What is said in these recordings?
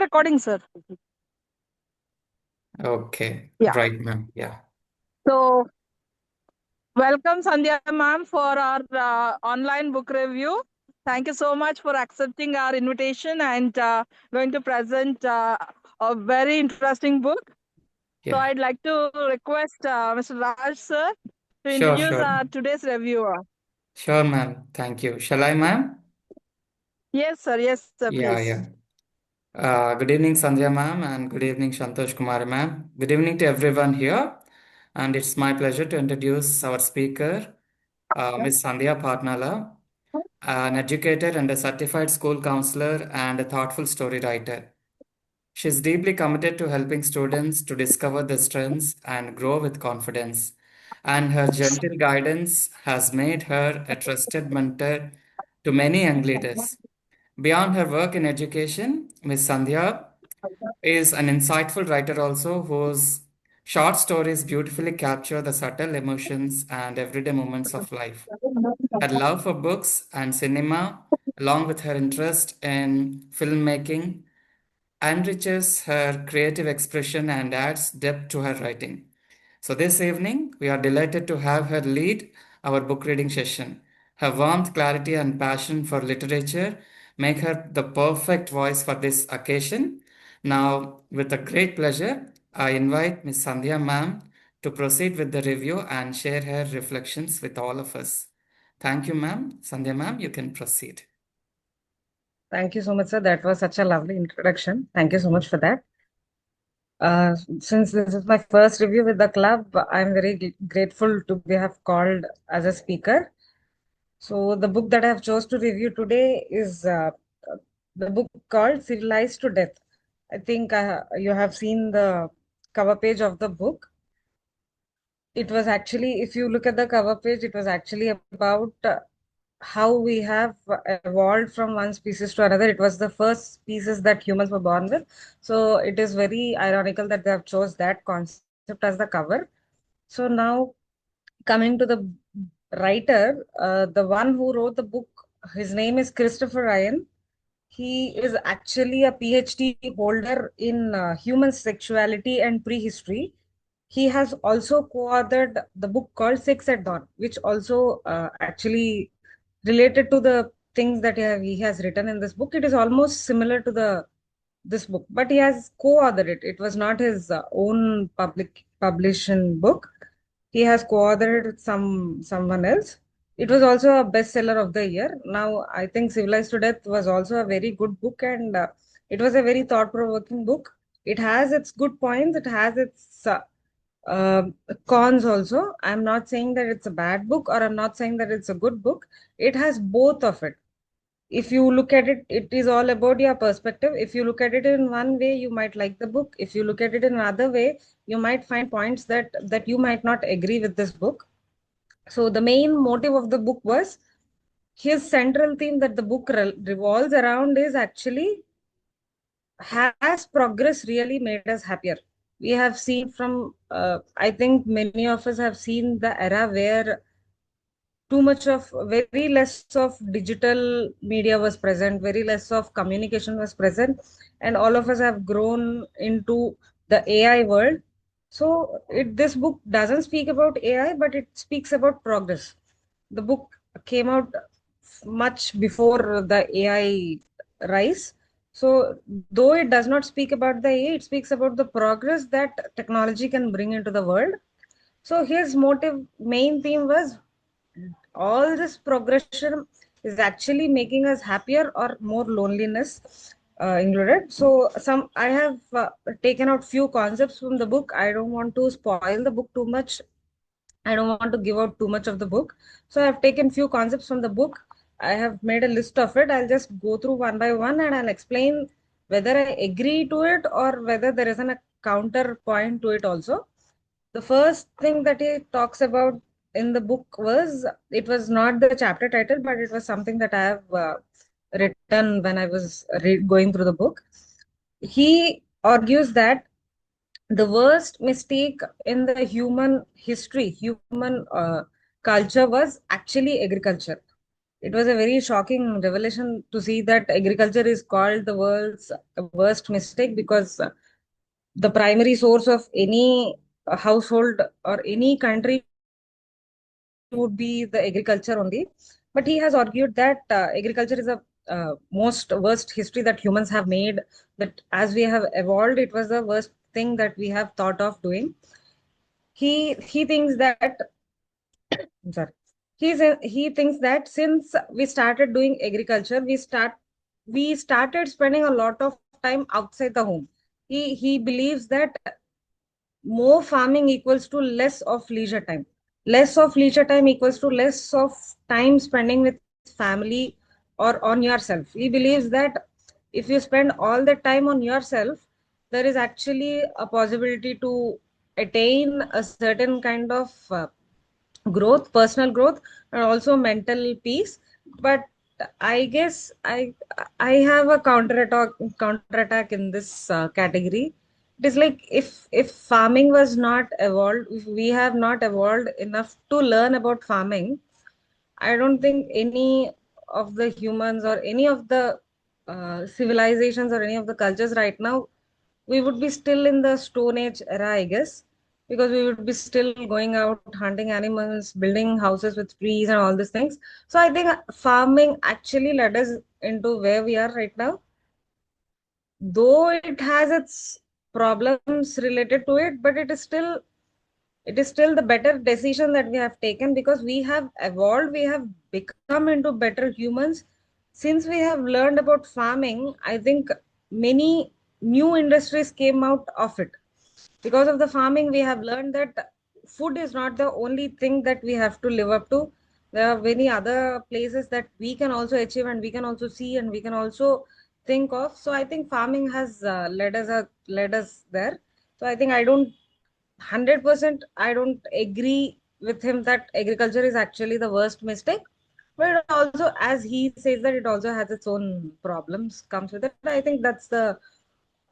recording, sir. Okay, Yeah. right, ma'am. Yeah. So, welcome, Sandhya ma'am, for our online book review. Thank you so much for accepting our invitation and going to present a very interesting book. So, Yeah. I'd like to request Mr. Raj, sir, to Sure, introduce sure. today's reviewer. Sure, ma'am. Thank you. Shall I, ma'am? Yes, sir, Yeah, please. yeah. Good evening, Sandhya ma'am, and good evening, Santosh Kumar ma'am. Good evening to everyone here. And it's my pleasure to introduce our speaker, Ms. Sandhya Partnala, an educator and a certified school counselor and a thoughtful story writer. She's deeply committed to helping students to discover their strengths and grow with confidence. And her gentle guidance has made her a trusted mentor to many young leaders. Beyond her work in education, Ms. Sandhya is an insightful writer also whose short stories beautifully capture the subtle emotions and everyday moments of life. Her love for books and cinema, along with her interest in filmmaking, enriches her creative expression and adds depth to her writing. So, this evening, we are delighted to have her lead our book reading session. Her warmth, clarity, and passion for literature make her the perfect voice for this occasion. Now, with a great pleasure, I invite Ms. Sandhya ma'am to proceed with the review and share her reflections with all of us. Thank you, ma'am. Sandhya ma'am, you can proceed. Thank you so much, sir. That was such a lovely introduction. Thank you so much for that. Since this is my first review with the club, I'm very grateful to be have called as a speaker. So the book that I have chose to review today is the book called Civilized to Death. I think you have seen the cover page of the book. It was actually, if you look at the cover page, it was actually about how we have evolved from one species to another. It was the first species that humans were born with. So it is very ironical that they have chose that concept as the cover. So now coming to the writer, the one who wrote the book, his name is Christopher Ryan. He is actually a PhD holder in human sexuality and prehistory. He has also co-authored the book called Sex at Dawn, which also actually related to the things that he has written in this book. It is almost similar to the this book, but he has co-authored it. It was not his own publishing book. He has co-authored it someone else. It was also a bestseller of the year. Now, I think Civilized to Death was also a very good book, and it was a very thought-provoking book. It has its good points. It has its uh, cons also. I'm not saying that it's a bad book, or I'm not saying that it's a good book. It has both of it. If you look at it, it is all about your perspective. If you look at it in one way, you might like the book. If you look at it in another way, you might find points that you might not agree with this book. So the main motive of the book was, his central theme that the book revolves around is actually, has progress really made us happier? We have seen from, I think many of us have seen the era where too much of, very less of digital media was present, very less of communication was present, and all of us have grown into the AI world. So this book doesn't speak about AI, but it speaks about progress. The book came out much before the AI rise. So though it does not speak about the AI, it speaks about the progress that technology can bring into the world. So his motive, main theme was, all this progression is actually making us happier or more loneliness included. So some, I have taken out few concepts from the book. I don't want to spoil the book too much. I don't want to give out too much of the book. So I've taken few concepts from the book. I have made a list of it. I'll just go through one by one, and I'll explain whether I agree to it or whether there is a counterpoint to it also. The first thing that he talks about in the book was, it was not the chapter title, but it was something that I have written when I was going through the book. He argues that the worst mistake in the human history, human culture, was actually agriculture. it was a very shocking revelation to see that agriculture is called the world's worst mistake, because the primary source of any household or any country would be the agriculture only. But he has argued that agriculture is a most worst history that humans have made, that as we have evolved, it was the worst thing that we have thought of doing. He thinks that I'm sorry. He thinks that since we started doing agriculture, we started spending a lot of time outside the home. He believes that more farming equals to less of leisure time. Less of leisure time equals to less of time spending with family or on yourself. He believes that if you spend all the time on yourself, there is actually a possibility to attain a certain kind of growth, personal growth, and also mental peace. But I guess I have a counterattack in this category. It is like, if farming was not evolved, if we have not evolved enough to learn about farming, I don't think any of the humans or any of the civilizations or any of the cultures right now, we would be still in the Stone Age era, I guess, because we would be still going out hunting animals, building houses with trees, and all these things. So I think farming actually led us into where we are right now, though it has its problems related to it, but it is still the better decision that we have taken, because we have evolved, we have become into better humans. Since we have learned about farming, I think many new industries came out of it. Because of the farming, we have learned that food is not the only thing that we have to live up to. There are many other places that we can also achieve, and we can also see, and we can also think of. So I think farming has led us there. So I think I don't 100% I don't agree with him that agriculture is actually the worst mistake. But also, as he says, that it also has its own problems comes with it. I think that's the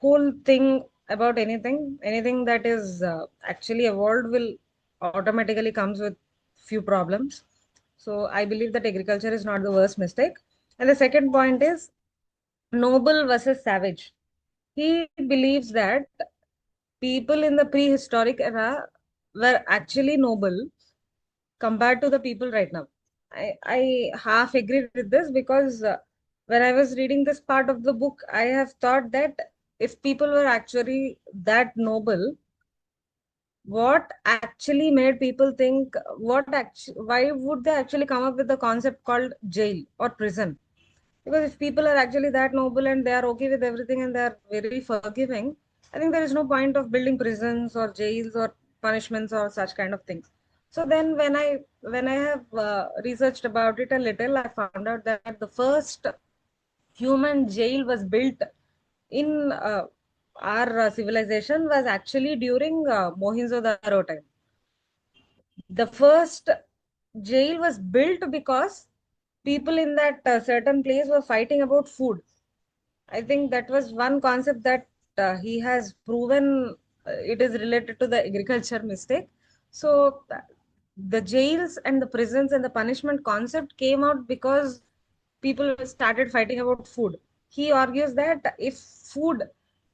whole thing about anything that is actually evolved will automatically comes with few problems. So I believe that agriculture is not the worst mistake. And the second point is noble versus savage. He believes that people in the prehistoric era were actually noble compared to the people right now. I half agree with this, because when I was reading this part of the book, I have thought that if people were actually that noble, what actually made people think, why would they actually come up with the concept called jail or prison? Because if people are actually that noble and they are okay with everything and they are very forgiving, I think there is no point of building prisons or jails or punishments or such kind of things. So then when I have researched about it a little, I found out that the first human jail was built in our civilization was actually during Mohenjo-daro time. The first jail was built because people in that certain place were fighting about food. I think that was one concept that he has proven it is related to the agriculture mistake. So the jails and the prisons and the punishment concept came out because people started fighting about food. He argues that if food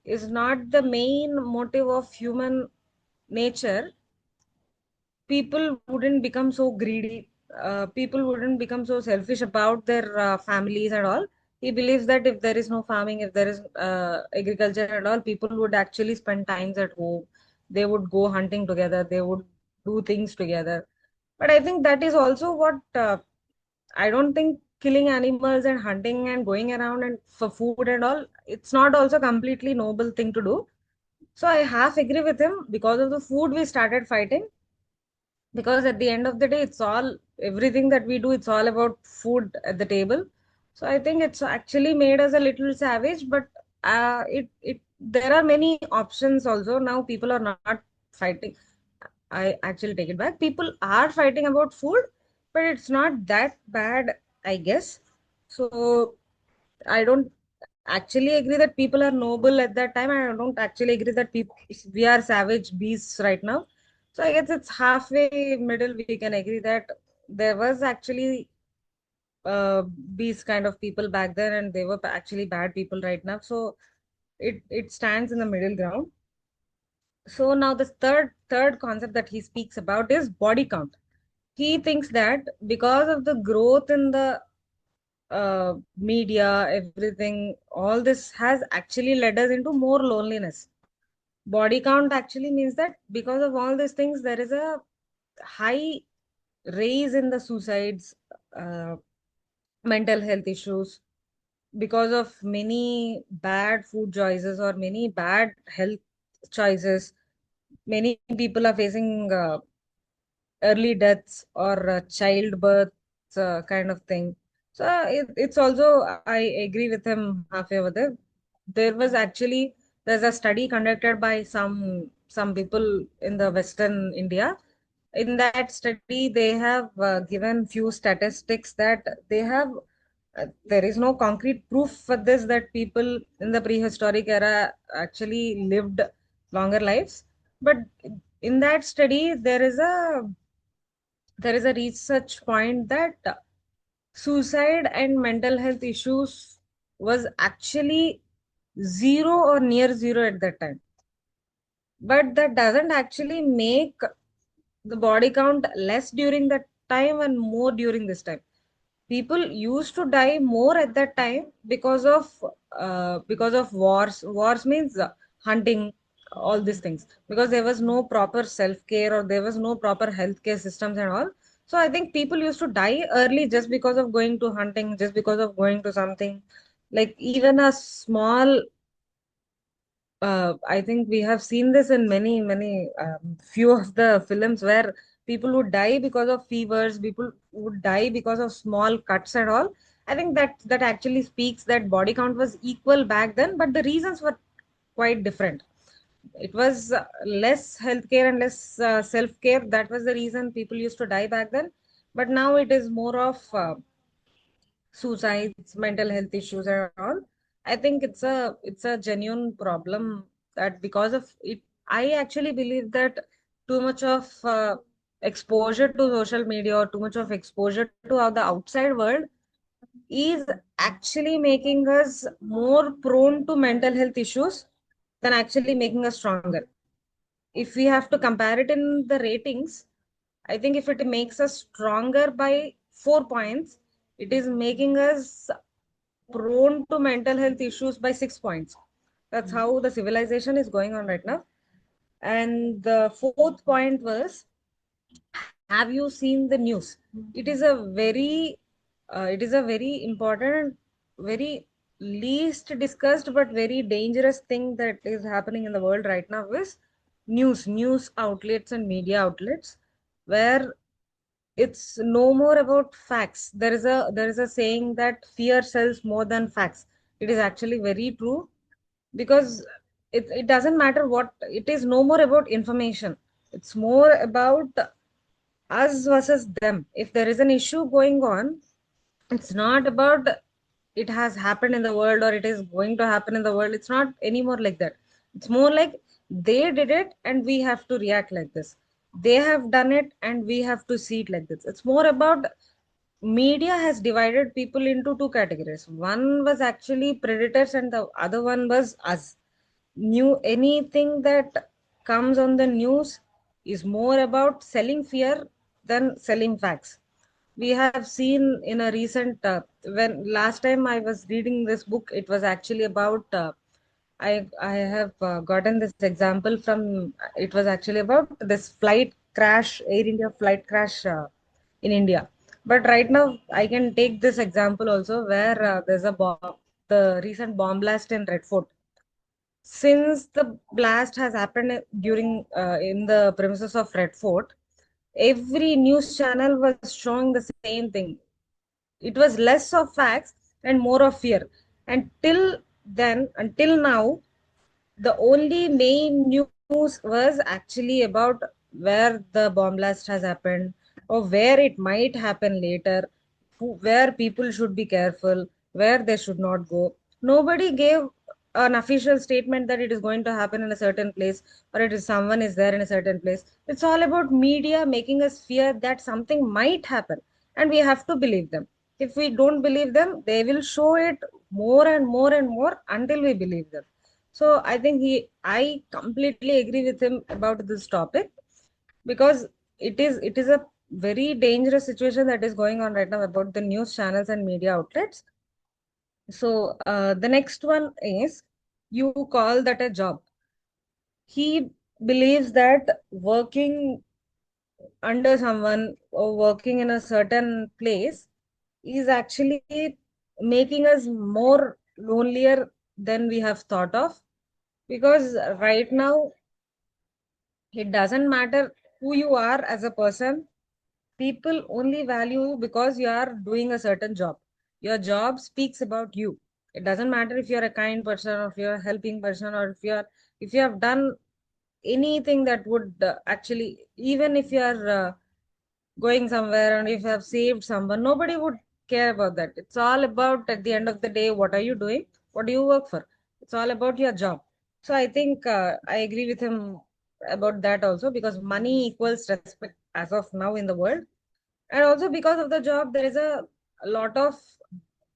is not the main motive of human nature, people wouldn't become so greedy. People wouldn't become so selfish about their families and all. He believes that if there is no farming, if there is agriculture and all, people would actually spend times at home. They would go hunting together. They would do things together. But I think that is also what I don't think killing animals and hunting and going around and for food and all, it's not also completely noble thing to do. So I half agree with him. Because of the food, we started fighting, because at the end of the day, it's all everything that we do, it's all about food at the table. So I think it's actually made us a little savage. But it there are many options also. Now people are not fighting. I actually take it back, people are fighting about food, but it's not that bad, I guess. So I don't actually agree that people are noble at that time, and I don't actually agree that people we are savage beasts right now. So I guess it's halfway middle. We can agree that there was actually these kind of people back then, and they were actually bad people right now. So it stands in the middle ground. So now the third concept that he speaks about is body count. He thinks that because of the growth in the media, everything, all this has actually led us into more loneliness. Body count actually means that because of all these things, there is a high raise in the suicides, uh, mental health issues, because of many bad food choices or many bad health choices. Many people are facing early deaths or childbirth kind of thing. So it's also, I agree with him halfway over there. There was actually, there's a study conducted by some people in the Western India. In that study, they have given few statistics that they have. There is no concrete proof for this that people in the prehistoric era actually lived longer lives, but in that study there is a research point that suicide and mental health issues was actually zero or near zero at that time. But that doesn't actually make the body count less during that time and more during this time. People used to die more at that time because of wars means hunting, all these things, because there was no proper self care or there was no proper healthcare systems and all. So I think people used to die early just because of going to hunting, just because of going to something. Like even a small, I think we have seen this in many few of the films where people would die because of fevers, people would die because of small cuts and all. I think that actually speaks that body count was equal back then, but the reasons were quite different. It was less healthcare and less self-care. That was the reason people used to die back then. But now it is more of suicides, mental health issues and all. I think it's a genuine problem that because of it, I actually believe that too much of exposure to social media or too much of exposure to how the outside world is actually making us more prone to mental health issues than actually making us stronger. If we have to compare it in the ratings, I think if it makes us stronger by 4 points, it is making us prone to mental health issues by 6 points. That's how the civilization is going on right now. And the fourth point was, have you seen the news? It is a very important, very least discussed but very dangerous thing that is happening in the world right now is news outlets and media outlets, where it's no more about facts. There is a saying that fear sells more than facts. It is actually very true, because it doesn't matter what it is, no more about information. It's more about us versus them. If there is an issue going on, it's not about it has happened in the world or it is going to happen in the world. It's not anymore like that. It's more like they did it and we have to react like this. They have done it and we have to see it like this. It's more about media has divided people into two categories. One was actually predators and the other one was us. Anything that comes on the news is more about selling fear than selling facts. We have seen in a recent when last time I was reading this book, it was actually about I have gotten this example from, it was actually about this flight crash, Air India flight crash in India. But right now I can take this example also, where there's a bomb, the recent bomb blast in Red Fort. Since the blast has happened during in the premises of Red Fort, every news channel was showing the same thing. It was less of facts and more of fear. Until now, the only main news was actually about where the bomb blast has happened or where it might happen later, where people should be careful, where they should not go. Nobody gave an official statement that it is going to happen in a certain place or it is someone is there in a certain place. It's all about media making us fear that something might happen and we have to believe them. If we don't believe them, they will show it more and more and more until we believe them. So I think I completely agree with him about this topic, because it is a very dangerous situation that is going on right now about the news channels and media outlets. So the next one is, you call that a job. He believes that working under someone or working in a certain place is actually making us more lonelier than we have thought of, because right now it doesn't matter who you are as a person. People only value you because you are doing a certain job. Your job speaks about you. It doesn't matter if you're a kind person, or if you're a helping person, or if you have done anything that would actually, even if you are going somewhere and if you have saved someone, nobody would care about that. It's all about, at the end of the day, what are you doing? What do you work for? It's all about your job. So I think I agree with him about that also, because money equals respect as of now in the world. And also because of the job, there is a lot of,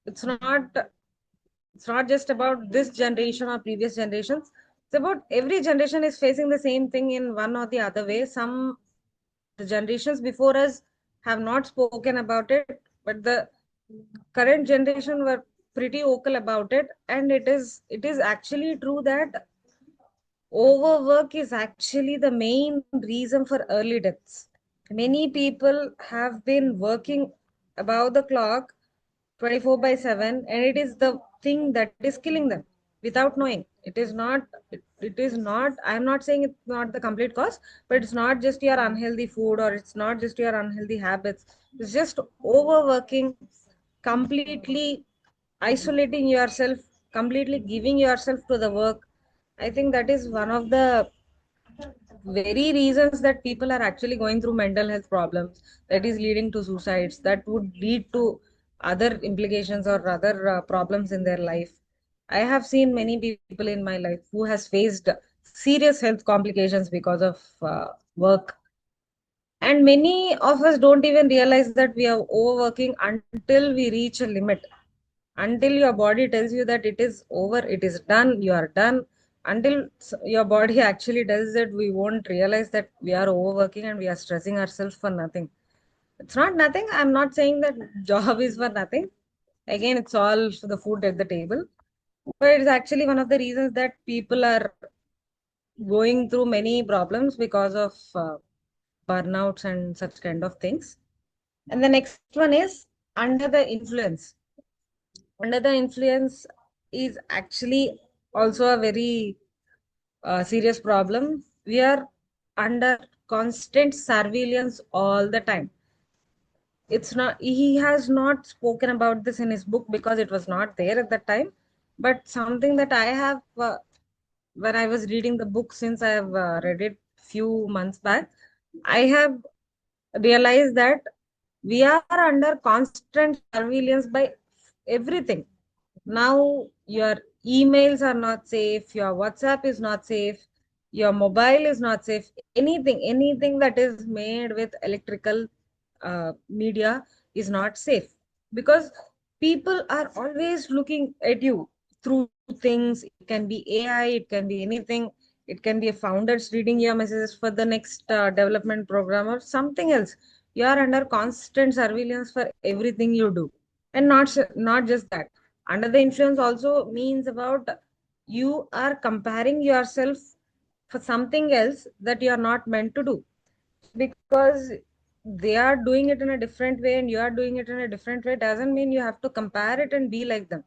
it's not just about this generation or previous generations. It's about every generation is facing the same thing in one or the other way. The generations before us have not spoken about it, but the current generation were pretty vocal about it. And it is actually true that overwork is actually the main reason for early deaths. Many people have been working above the clock 24 by 7, and it is the thing that is killing them without knowing. It is not, I'm not saying it's not the complete cause, but it's not just your unhealthy food, or it's not just your unhealthy habits. It's just overworking, completely isolating yourself, completely giving yourself to the work. I think that is one of the very reasons that people are actually going through mental health problems, that is leading to suicides, that would lead to other implications or other problems in their life. I have seen many people in my life who has faced serious health complications because of work. And many of us don't even realize that we are overworking until we reach a limit, until your body tells you that it is over, it is done, you are done. Until your body actually does it, we won't realize that we are overworking and we are stressing ourselves for nothing. It's not nothing, I'm not saying that job is for nothing. Again, it's all for the food at the table, but it's actually one of the reasons that people are going through many problems because of burnouts and such kind of things. And the next one is under the influence. Under the influence is actually also a very serious problem. We are under constant surveillance all the time. It's not, he has not spoken about this in his book because it was not there at that time, but something that I have when I was reading the book, since I have read it few months back, I have realized that we are under constant surveillance by everything. Now your emails are not safe, your WhatsApp is not safe, your mobile is not safe. Anything that is made with electrical media is not safe, because people are always looking at you through things. It can be AI, it can be anything. It can be a founders reading your messages for the next development program or something else. You are under constant surveillance for everything you do. And not just that, under the influence also means about, you are comparing yourself for something else that you are not meant to do, because they are doing it in a different way and you are doing it in a different way, doesn't mean you have to compare it and be like them.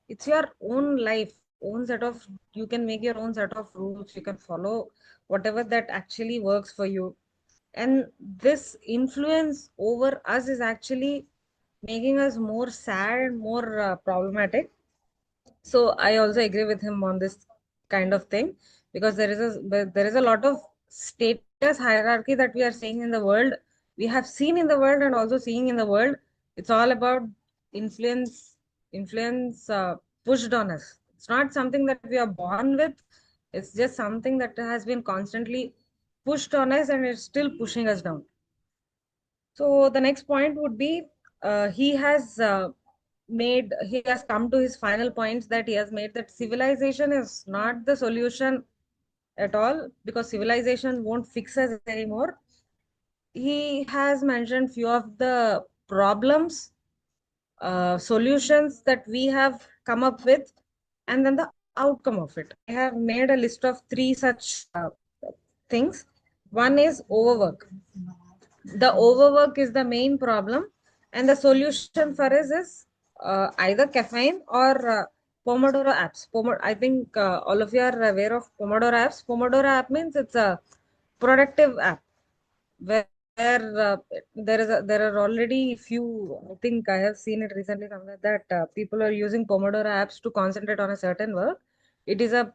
It's your own life, own set of, you can make your own set of rules, you can follow whatever that actually works for you. And this influence over us is actually making us more sad, more problematic. So I also agree with him on this kind of thing, because there is a lot of status hierarchy that we are seeing in the world, we have seen in the world and also seeing in the world. It's all about influence pushed on us. It's not something that we are born with, it's just something that has been constantly pushed on us and it's still pushing us down. So the next point would be he has come to his final points that he has made, that civilization is not the solution at all, because civilization won't fix us anymore. He has mentioned few of the problems, solutions that we have come up with, and then the outcome of it. I have made a list of three such things. One is overwork. The overwork is the main problem, and the solution for us is either caffeine or Pomodoro apps. I think all of you are aware of Pomodoro apps. Pomodoro app means it's a productive app where there are already few. I think I have seen it recently somewhere that people are using Pomodoro apps to concentrate on a certain work. It is a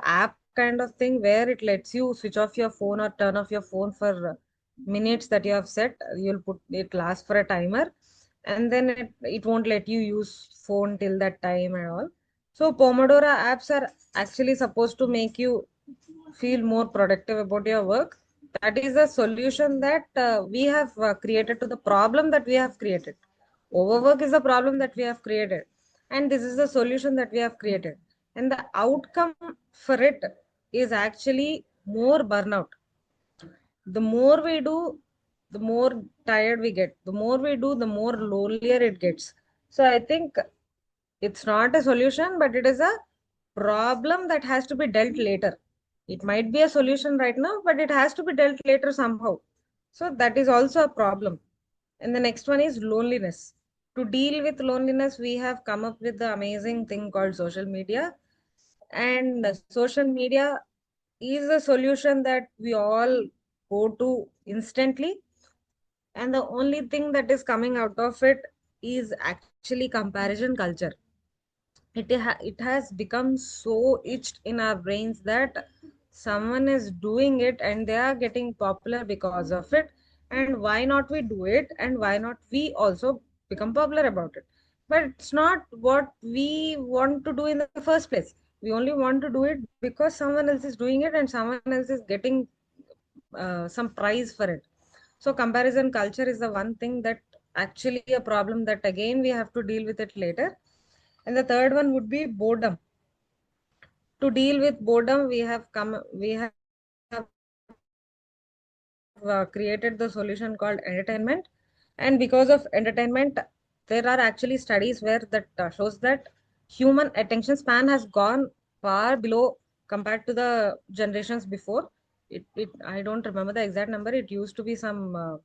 app kind of thing where it lets you switch off your phone or turn off your phone for minutes that you have set. You'll put it last for a timer, and then it won't let you use phone till that time and all. So Pomodoro apps are actually supposed to make you feel more productive about your work. That is a solution that we have created to the problem that we have created. Overwork is a problem that we have created, and this is the solution that we have created. And the outcome for it is actually more burnout. The more we do, the more tired we get. The more we do, the more lonelier it gets. So I think it's not a solution, but it is a problem that has to be dealt later. It might be a solution right now, but it has to be dealt later somehow. So that is also a problem. And the next one is loneliness. To deal with loneliness, we have come up with the amazing thing called social media. And social media is a solution that we all go to instantly. And the only thing that is coming out of it is actually comparison culture. It has become so itched in our brains that someone is doing it and they are getting popular because of it, and why not we do it, and why not we also become popular about it. But it's not what we want to do in the first place. We only want to do it because someone else is doing it and someone else is getting some prize for it. So comparison culture is the one thing that actually a problem that again we have to deal with it later. And the third one would be boredom. To deal with boredom, we have created the solution called entertainment. And because of entertainment, there are actually studies where that shows that human attention span has gone far below compared to the generations before. I don't remember the exact number. It used to be some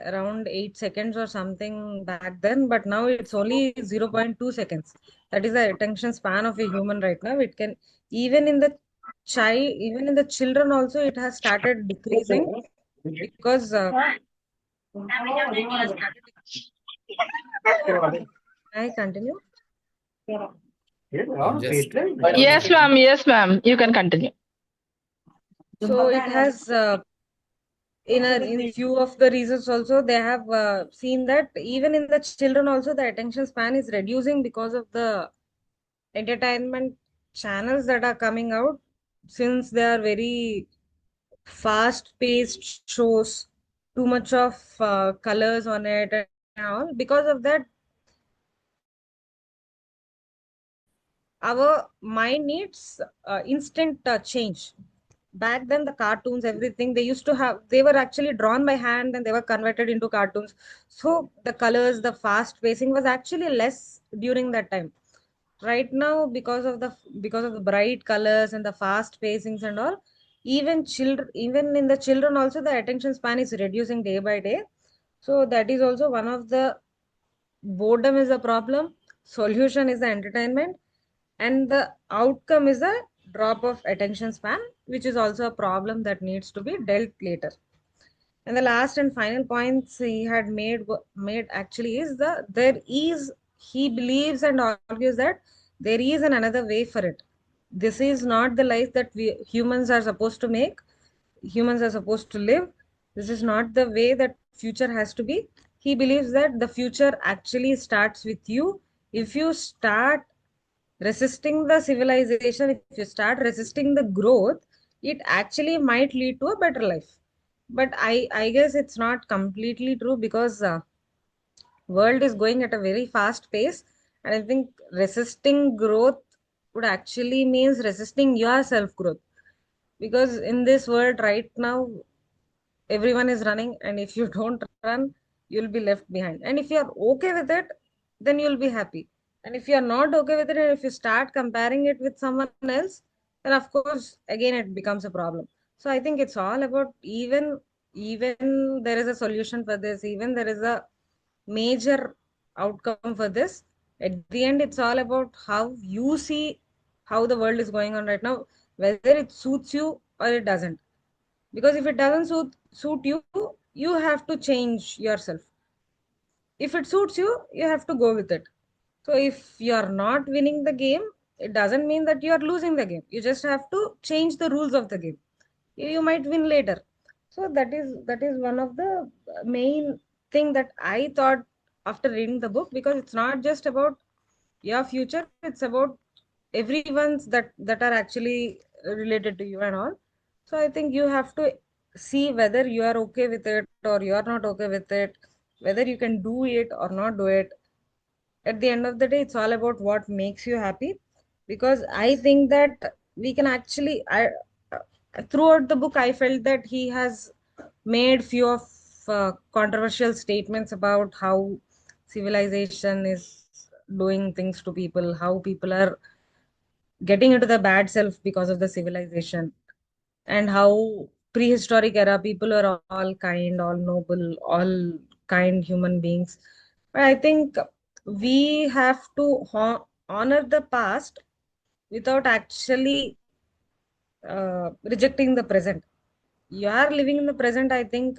around 8 seconds or something back then, but now it's only 0.2 seconds. That is the attention span of a human right now. It can, even in the even in the children also, it has started decreasing because it has started. I continue. Just Yes, ma'am. Yes, ma'am. You can continue. So it has in few of the reasons also they have seen that even in the children also the attention span is reducing because of the entertainment channels that are coming out, since they are very fast paced shows, too much of colors on it and all. Because of that, our mind needs instant change. Back then the cartoons, everything they used to have, they were actually drawn by hand and they were converted into cartoons. So the colors, the fast pacing was actually less during that time. Right now, because of the bright colors and the fast pacings and all, even in the children also the attention span is reducing day by day. So that is also one of the, boredom is a problem, solution is the entertainment, and the outcome is a drop of attention span, which is also a problem that needs to be dealt later. And the last and final points he had made actually is he believes and argues that there is another way for it. This is not the life that we humans are supposed to make, humans are supposed to live. This is not the way that future has to be. He believes that the future actually starts with you. If you start resisting the civilization, if you start resisting the growth, it actually might lead to a better life. But I guess it's not completely true, because world is going at a very fast pace, and I think resisting growth would actually means resisting your self growth, because in this world right now everyone is running, and if you don't run you'll be left behind. And if you're okay with it, then you'll be happy. And if you're not okay with it, and if you start comparing it with someone else, then of course again it becomes a problem. So I think it's all about, even there is a solution for this, even there is a major outcome for this, at the end it's all about how you see how the world is going on right now, whether it suits you or it doesn't. Because if it doesn't suit you, you have to change yourself. If it suits you, you have to go with it. So if you are not winning the game, it doesn't mean that you are losing the game. You just have to change the rules of the game. You might win later. So that is one of the main thing that I thought after reading the book, because it's not just about your future, it's about everyone's that are actually related to you and all. So I think you have to see whether you are okay with it or you are not okay with it, whether you can do it or not do it. At the end of the day, it's all about what makes you happy. Because I think that we can actually, throughout the book I felt that he has made few of controversial statements about how civilization is doing things to people, how people are getting into the bad self because of the civilization, and how prehistoric era people are all kind, all noble, all kind human beings. But I think we have to honor the past without actually rejecting the present. You are living in the present. I think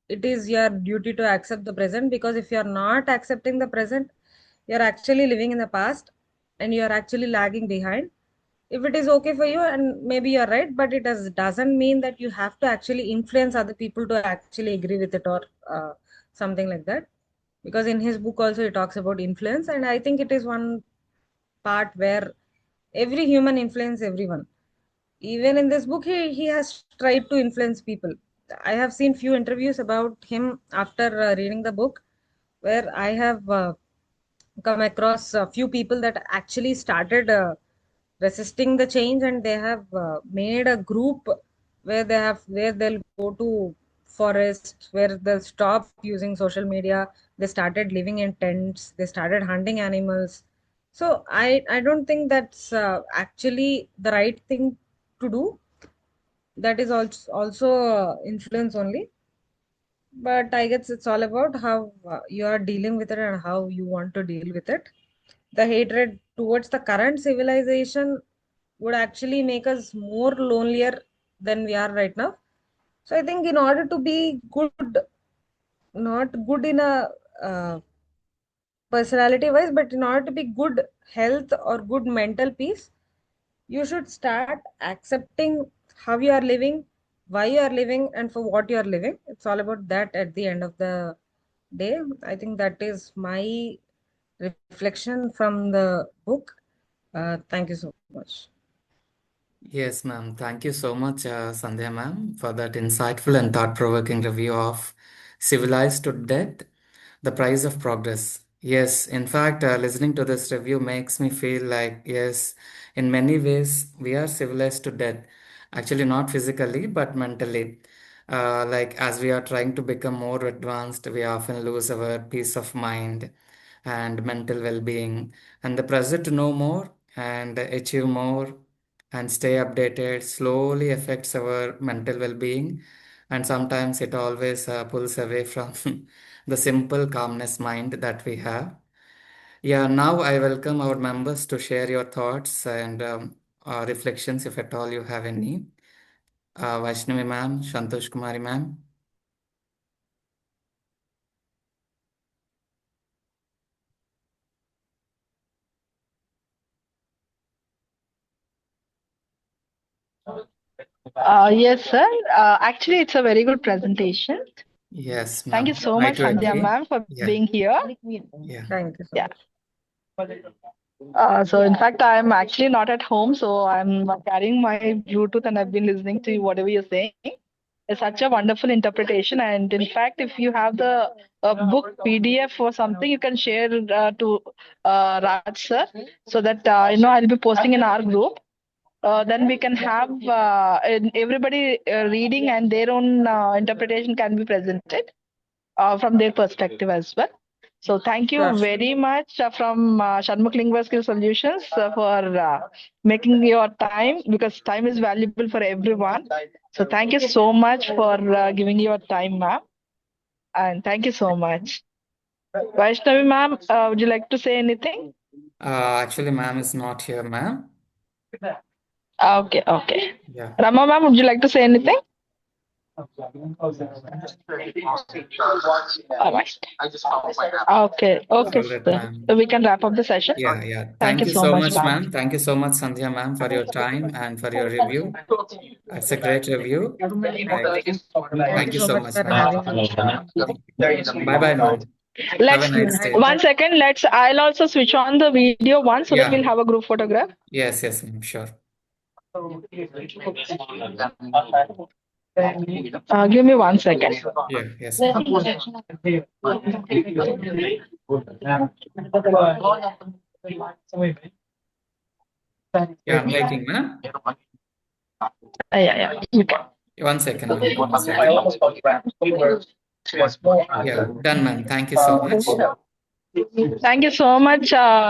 it is your duty to accept the present, because if you are not accepting the present, you are actually living in the past and you are actually lagging behind. If it is okay for you, and maybe you're right, but it doesn't mean that you have to actually influence other people to actually agree with it, or something like that. Because in his book also he talks about influence, and I think it is one part where every human influence everyone. Even in this book, he has tried to influence people. I have seen few interviews about him after reading the book, where I have come across a few people that actually started resisting the change, and they have made a group where they'll go to forest, where they'll stop using social media. They started living in tents, they started hunting animals. So I don't think that's actually the right thing to do. That is also influence only. But I guess it's all about how you are dealing with it and how you want to deal with it. The hatred towards the current civilization would actually make us more lonelier than we are right now. So I think in order to be good, not good in a uh, personality wise, but in order to be good health or good mental peace, you should start accepting how you are living, why you are living, and for what you are living. It's all about that at the end of the day. I think that is my reflection from the book. Thank you so much. Yes, ma'am. Thank you so much, Sandhya ma'am, for that insightful and thought-provoking review of Civilized to Death, The Price of Progress. Yes, in fact, listening to this review makes me feel like, yes, in many ways, we are civilized to death. Actually, not physically, but mentally. Like, as we are trying to become more advanced, we often lose our peace of mind and mental well-being, and the pressure to know more and achieve more and stay updated slowly affects our mental well-being, and sometimes it always pulls away from the simple calmness mind that we have. Yeah, now I welcome our members to share your thoughts and reflections, if at all you have any. Vaishnavi ma'am, Shantosh Kumari ma'am. Yes, sir. Actually, it's a very good presentation. Yes, Thank you ma'am, so I much, too Sandhya agree. ma'am, for Yeah, being here. yeah. Thank you so Yeah. much. So, in fact, I'm actually not at home, so I'm carrying my Bluetooth and I've been listening to whatever you're saying. such a wonderful interpretation. And in fact, if you have the book PDF or something, you can share to Raj sir, so that I'll be posting in our group. Then we can have everybody reading, and their own interpretation can be presented from their perspective as well. So thank you Sure. very much from Shanmukh Lingua Skill Solutions for making your time, because time is valuable for everyone. So thank you so much for giving your time, ma'am. And thank you so much. Vaishnavi ma'am, would you like to say anything? Actually, ma'am is not here, ma'am. Okay, okay. Yeah. Rama ma'am, would you like to say anything? All right. Okay, All okay, right, sir. ma'am. So we can wrap up the session. Yeah, yeah. Thank Thank you you so so much, much, ma'am. ma'am. Thank you so much, Sandhya, ma'am, for your time and for your review. It's a great review. Right. Thank Thank you you so so much much, for ma'am. having us. Bye-bye, ma'am. Have a Let's nice day. one second. I'll also switch on the video once so that we'll Yeah. have a group photograph. Yes, yes, ma'am. Sure. Give me 1 second. Yeah, yes, ma'am. Yeah, I'm waiting, ma'am. Yeah. You can. 1 second, ma'am. 1 second. Yeah, done, ma'am. Thank you so much. Thank you so much.